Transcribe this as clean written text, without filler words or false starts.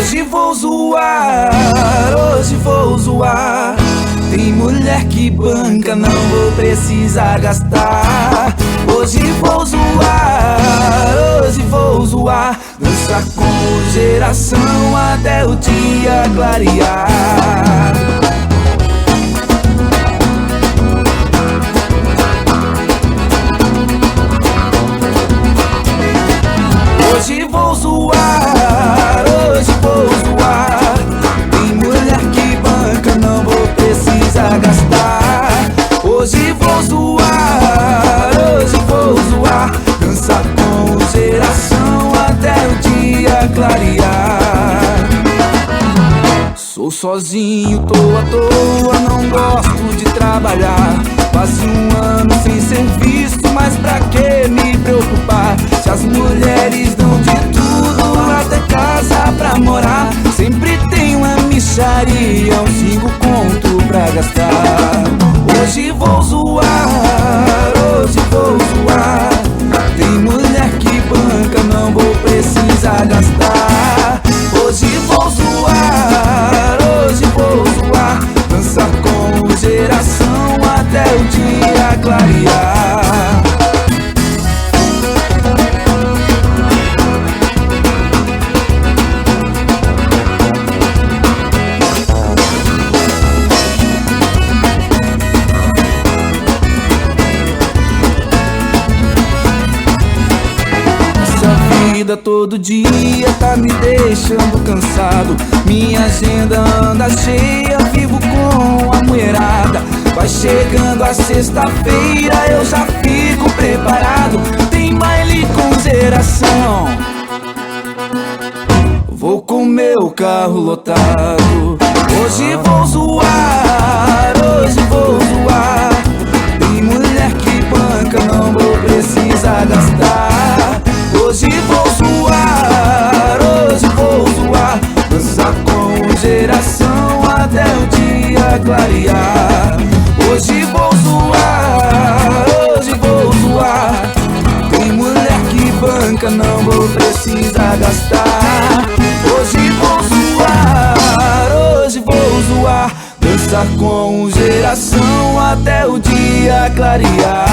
Hoje vou zoar, hoje vou zoar. Tem mulher que banca, não vou precisar gastar. Hoje vou zoar, hoje vou zoar. Dança com geração até o dia clarear. Hoje vou zoar, hoje vou zoar. Tem mulher que banca, não vou precisar gastar. Hoje vou zoar, hoje vou zoar. Dança com geração até o dia clarear. Sou sozinho, tô à toa, não gosto de trabalhar. Passe um ano sem ser visto, mas pra que me preocupar? Se as mulheres dão de tudo, até casa pra morar. Sempre tem uma mixaria, uns 5 conto pra gastar. Hoje vou zoar, hoje vou zoar. Tem mulher que banca, não vou precisar gastar. Hoje vou zoar, hoje vou zoar. Dança com geração até o dia clarear. Todo dia tá me deixando cansado. Minha agenda anda cheia, vivo com a mulherada. Vai chegando a sexta-feira, eu já fico preparado. Tem baile com geração, vou com meu carro lotado. Hoje vou zoar, hoje vou zoar. Tem mulher que banca, não vou precisar gastar. Hoje vou zoar, hoje vou zoar. Dança com geração até o dia clarear. Hoje vou zoar, hoje vou zoar. Tem mulher que banca, não vou precisar gastar. Hoje vou zoar, hoje vou zoar. Dança com geração até o dia clarear.